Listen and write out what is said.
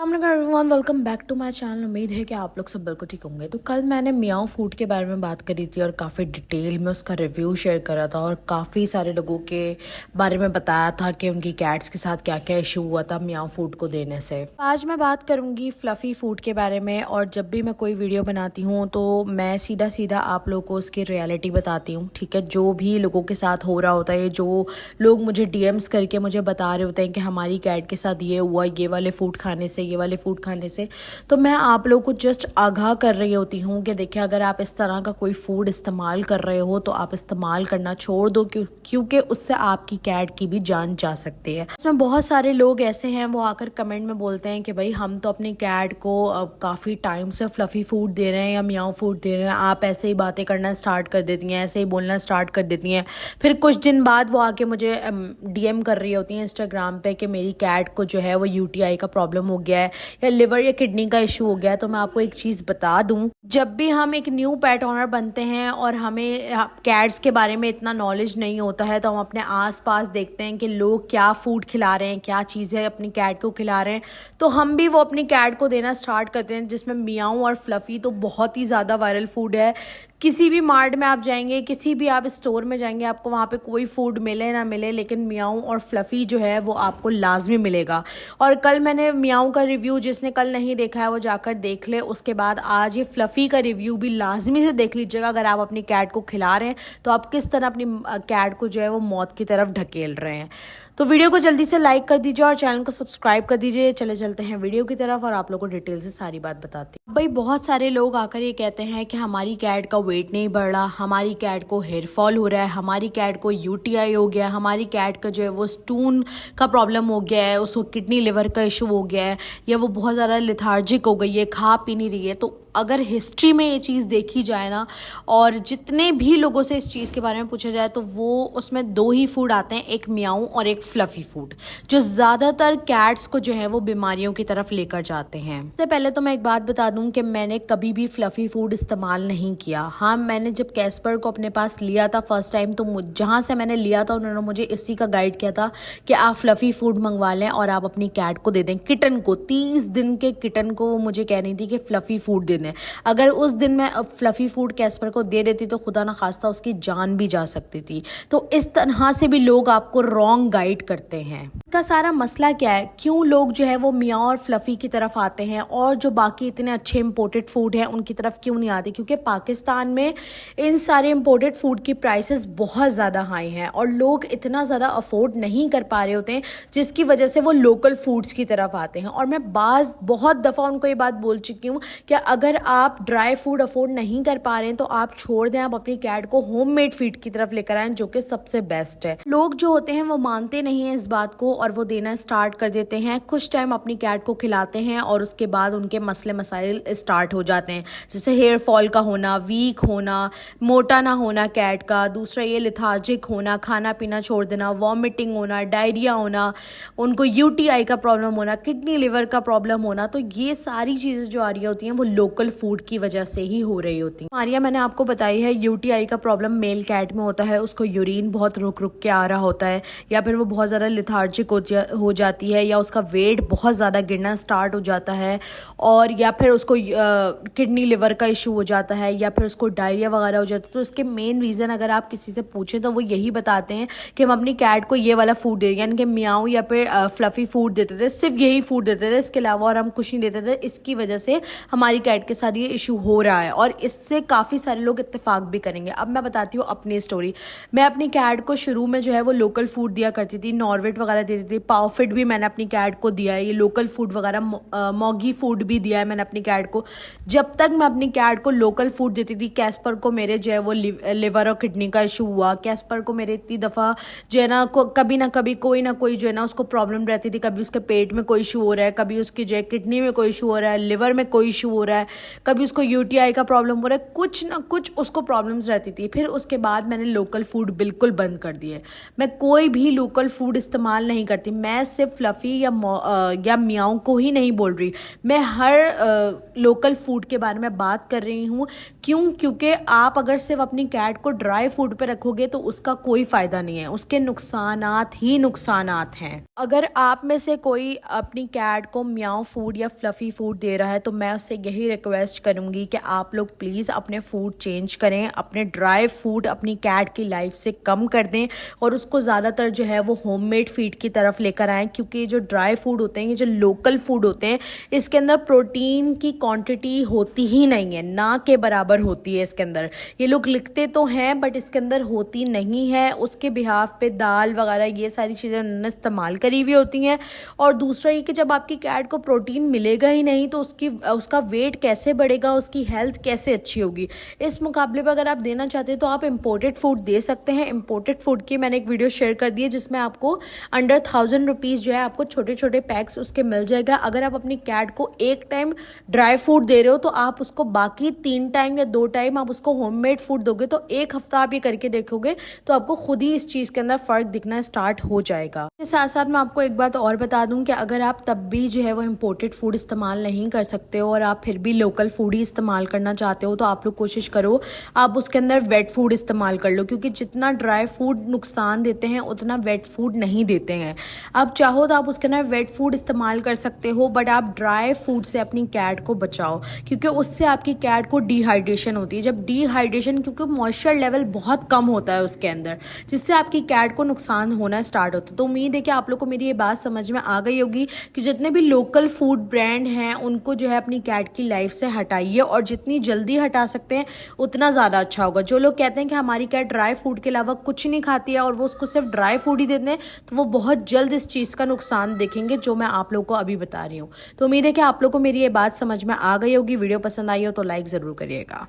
Everyone, welcome back to my channel. उम्मीद है कि आप लोग सब बिल्कुल ठीक होंगे। तो कल मैंने मियाओ फूड के बारे में बात करी थी और काफ़ी डिटेल में उसका रिव्यू शेयर करा था और काफ़ी सारे लोगों के बारे में बताया था कि उनकी कैट्स के साथ क्या क्या इशू हुआ था मियाओ फूड को देने से। आज मैं बात करूँगी फ्लफ़ी फूड के बारे में। और जब भी मैं कोई वीडियो बनाती हूँ तो मैं सीधा सीधा आप लोगों को उसकी रियलिटी बताती हूँ, ठीक है। जो भी लोगों के साथ हो रहा होता है, जो लोग मुझे डीएम्स करके मुझे बता रहे होते हैं कि हमारी कैट के साथ ये हुआ, ये वाले फूड खाने से, ये वाले फूड खाने से, तो मैं आप लोगों को जस्ट आगाह कर रही होती हूँ कि देखिए, अगर आप इस तरह का कोई फूड इस्तेमाल कर रहे हो तो आप इस्तेमाल करना छोड़ दो, क्योंकि उससे आपकी कैट की भी जान जा सकती है। इसमें बहुत सारे लोग ऐसे हैं, वो आकर कमेंट में बोलते हैं कि भाई हम तो अपनी कैट को काफ़ी टाइम से फ्लफ़ी फूड दे रहे हैं या मियाओ फूड दे रहे हैं, आप ऐसे ही बातें करना स्टार्ट कर देती हैं, ऐसे ही बोलना स्टार्ट कर देती हैं। फिर कुछ दिन बाद वो आके मुझे डीएम कर रही होती हैं इंस्टाग्राम पे कि मेरी कैट को जो है वो यूटीआई का प्रॉब्लम हो गया है या लिवर या किडनी का इशू हो गया है। तो मैं आपको एक चीज़ बता दूं, जब भी हम एक न्यू पेट ऑनर बनते हैं और हमें कैट्स के बारे में इतना नॉलेज नहीं होता है, तो हम अपने आसपास देखते हैं कि लोग क्या फूड खिला रहे हैं, क्या चीज़ें अपनी कैट को खिला रहे हैं, तो हम भी वो अपनी कैट को देना स्टार्ट करते हैं, जिसमें मियाओ और फ्लफ़ी तो बहुत ही ज़्यादा वायरल फूड है। किसी भी मार्ट में आप जाएंगे, किसी भी आप स्टोर में जाएंगे, आपको वहाँ पे कोई फूड मिले ना मिले, लेकिन मियाओ और फ्लफ़ी जो है वो आपको लाजमी मिलेगा। और कल मैंने मियाओ का रिव्यू, जिसने कल नहीं देखा है वो जाकर देख ले। उसके बाद आज ये फ्लफ़ी का रिव्यू भी लाजमी से देख लीजिएगा। अगर आप अपनी कैट को खिला रहे हैं तो आप किस तरह अपनी कैट को जो है वो मौत की तरफ ढकेल रहे हैं। तो वीडियो को जल्दी से लाइक कर दीजिए और चैनल को सब्सक्राइब कर दीजिए। चले चलते हैं वीडियो की तरफ और आप लोगों को डिटेल से सारी बात बताते हैं। भाई बहुत सारे लोग आकर ये कहते हैं कि हमारी कैट का वेट नहीं बढ़ रहा, हमारी कैट को हेयर फॉल हो रहा है, हमारी कैट को यूटीआई हो गया, हमारी कैट का जो है वो स्टून का प्रॉब्लम हो गया है, उसको किडनी लिवर का इशू हो गया है, या वो बहुत ज़्यादा लिथार्जिक हो गई है, खा पी नहीं रही है। तो अगर हिस्ट्री में ये चीज़ देखी जाए ना, और जितने भी लोगों से इस चीज़ के बारे में पूछा जाए, तो वो उसमें दो ही फूड आते हैं, एक मियाओ और एक फ्लफ़ी फूड, जो ज़्यादातर कैट्स को जो है वो बीमारियों की तरफ लेकर जाते हैं। सबसे पहले तो मैं एक बात बता दूं कि मैंने कभी भी फ्लफ़ी फूड इस्तेमाल नहीं किया। हाँ, मैंने जब कैस्पर को अपने पास लिया था फर्स्ट टाइम, तो जहाँ से मैंने लिया था उन्होंने मुझे इसी का गाइड किया था कि आप फ्लफ़ी फूड मंगवा लें और आप अपनी कैट को दे दें। किटन को, 30 दिन के किटन को वो मुझे कह रही थी कि फ्लफ़ी फूड दे दें। अगर उस दिन मैं फ्लफ़ी फूड कैस्पर को दे देती तो खुदा ना खास्ता उसकी जान भी जा सकती थी। तो इस तरह से भी लोग आपको रॉन्ग गाइड करते हैं। इसका सारा मसला क्या है, क्यों लोग जो है वो मियाओ और फ्लफ़ी की तरफ आते हैं और जो बाकी इतने अच्छे इंपोर्टेड फूड हैं उनकी तरफ क्यों नहीं आते? क्योंकि पाकिस्तान में इन सारे इंपोर्टेड फूड की प्राइसेस बहुत ज़्यादा हाई हैं और लोग इतना ज़्यादा अफोर्ड नहीं कर पा रहे होते हैं, जिसकी वजह से वो लोकल फूड्स की तरफ आते हैं। और मैं बहुत दफ़ा उनको ये बात बोल चुकी हूँ कि अगर आप ड्राई फूड अफोर्ड नहीं कर पा रहे हैं तो आप छोड़ दें, आप अपनी कैट को होममेड फीड की तरफ लेकर आएं, जो कि सबसे बेस्ट है। लोग जो होते हैं वो मानते नहीं हैं इस बात को और वो देना स्टार्ट कर देते हैं। कुछ टाइम अपनी कैट को खिलाते हैं और उसके बाद उनके मसले मसाइल स्टार्ट हो जाते हैं, जैसे हेयर फॉल का होना, वीक होना, मोटा ना होना कैट का, दूसरा ये लिथार्जिक होना, खाना पीना छोड़ देना, वॉमिटिंग होना, डायरिया होना, उनको यूटीआई का प्रॉब्लम होना, किडनी लिवर का प्रॉब्लम होना। तो ये सारी चीज़ें जो आ रही होती हैं वो लोकल फूड की वजह से ही हो रही होती है। मारिया, मैंने आपको बताई है, यूटीआई का प्रॉब्लम मेल कैट में होता है, उसको यूरिन बहुत रुक रुक के आ रहा होता है, या फिर वो बहुत ज़्यादा लिथार्जिक हो जाती है, या उसका वेट बहुत ज़्यादा गिरना स्टार्ट हो जाता है, और या फिर उसको किडनी लिवर का इशू हो जाता है, या फिर उसको डायरिया वगैरह हो जाता है। तो इसके मेन रीज़न अगर आप किसी से पूछें तो वो यही बताते हैं कि हम अपनी कैट को ये वाला फूड दे, यानी कि मियाओ या फिर फ्लफ़ी फूड देते थे, सिर्फ यही फूड देते थे, इसके अलावा और हम कुछ नहीं देते थे। इसकी वजह से हमारी कैट के साथ ये इशू हो रहा है और इससे काफ़ी सारे लोग इत्तेफाक भी करेंगे। अब मैं बताती हूँ अपनी स्टोरी। मैं अपनी कैट को शुरू में जो है वो लोकल फूड दिया करती थी, नॉर्वेट वगैरह देती थी, पावफिट भी मैंने अपनी कैट को दिया है, ये लोकल फूड वगैरह, मॉगी फूड भी दिया है मैंने अपनी कैट को। जब तक मैं अपनी कैट को लोकल फूड देती थी, कैस्पर को मेरे जो है वो लिवर और किडनी का इशू हुआ। कैस्पर को मेरे इतनी दफ़ा जो है ना कभी ना कभी कोई ना कोई जो है ना उसको प्रॉब्लम रहती थी, कभी उसके पेट में कोई इशू हो रहा है, कभी उसकी जो है किडनी में कोई इशू हो रहा है, लिवर में कोई इशू हो रहा है, कभी उसको यूटीआई का प्रॉब्लम हो रहा है, कुछ ना कुछ उसको प्रॉब्लम्स रहती थी। फिर उसके बाद मैंने लोकल फूड बिल्कुल बंद कर दिए। मैं कोई भी लोकल फूड इस्तेमाल नहीं करती। मैं सिर्फ फ्लफ़ी या मियाओ को ही नहीं बोल रही, मैं हर लोकल फूड के बारे में बात कर रही हूँ। क्यों? क्योंकि आप अगर सिर्फ अपनी कैट को ड्राई फूड पे रखोगे तो उसका कोई फ़ायदा नहीं है, उसके नुकसानात ही नुकसानात हैं। अगर आप में से कोई अपनी कैट को म्याऊ फूड या फ्लफ़ी फूड दे रहा है तो मैं उससे यही रिक्वेस्ट करूँगी कि आप लोग प्लीज़ अपने फूड चेंज करें, अपने ड्राई फूड अपनी कैट की लाइफ से कम कर दें और उसको ज़्यादातर जो है वो होममेड फीड की तरफ लेकर आएँ। क्योंकि जो ड्राई फूड होते हैं, ये जो लोकल फूड होते हैं, इसके अंदर प्रोटीन की क्वांटिटी होती ही नहीं है, ना के बराबर होती है इसके अंदर। ये लोग लिखते तो हैं बट इसके अंदर होती नहीं है। उसके बिहाफ पे दाल वगैरह ये सारी चीज़ें उन्होंने इस्तेमाल करी हुई होती हैं। और दूसरा ये कि जब आपकी कैट को प्रोटीन मिलेगा ही नहीं तो उसका वेट कैसे बढ़ेगा, उसकी हेल्थ कैसे अच्छी होगी। इस मुकाबले पर अगर आप देना चाहते हैं तो आप इम्पोर्टेड फूड दे सकते हैं। इम्पोर्टेड फूड की मैंने एक वीडियो शेयर कर दी है जिसमें आपको अंडर 1000 रुपीज़ जो है आपको छोटे छोटे पैक्स उसके मिल जाएगा। अगर आप अपनी कैट को एक टाइम ड्राई फूड दे रहे हो तो आप उसको बाकी 3 टाइम या 2 टाइम आप उसको होममेड फूड दोगे तो एक हफ्ता आप ये करके देखोगे तो आपको खुद ही इस चीज़ के अंदर फ़र्क दिखना स्टार्ट हो जाएगा। इसके साथ साथ मैं आपको एक बात और बता दूं कि अगर आप तब भी जो है वो इम्पोर्टेड फूड इस्तेमाल नहीं कर सकते हो और आप फिर भी लोकल फूड ही इस्तेमाल करना चाहते हो तो आप लोग कोशिश करो आप उसके अंदर वेट फूड इस्तेमाल कर लो। क्योंकि जितना ड्राई फूड नुकसान देते हैं उतना वेट फूड नहीं देते हैं। आप चाहो तो आप उसके अंदर वेट फूड इस्तेमाल कर सकते हो बट आप ड्राई फूड से अपनी कैट को बचाओ क्योंकि उससे आपकी कैट को डिहाइड्रेशन होती है। जब डिहाइड्रेशन, क्योंकि मॉइस्चर लेवल बहुत कम होता है उसके अंदर, जिससे आपकी कैट को नुकसान होना स्टार्ट होता है। तो उम्मीद है कि आप लोग को मेरी ये बात समझ में आ गई होगी कि जितने भी लोकल फूड ब्रांड हैं उनको जो है अपनी कैट की लाइफ से हटाइए और जितनी जल्दी हटा सकते हैं उतना ज़्यादा अच्छा होगा। जो लोग कहते हैं कि हमारी कैट ड्राई फूड के अलावा कुछ नहीं खाती है और वो उसको सिर्फ ड्राई फूड ही देते हैं तो वो बहुत जल्द इस चीज़ का नुकसान देखेंगे जो मैं आप लोगों को अभी बता रही हूँ। तो उम्मीद है कि आप लोग को मेरी ये बात समझ में आ गई होगी। वीडियो पसंद आई हो तो लाइक ज़रूर करिएगा।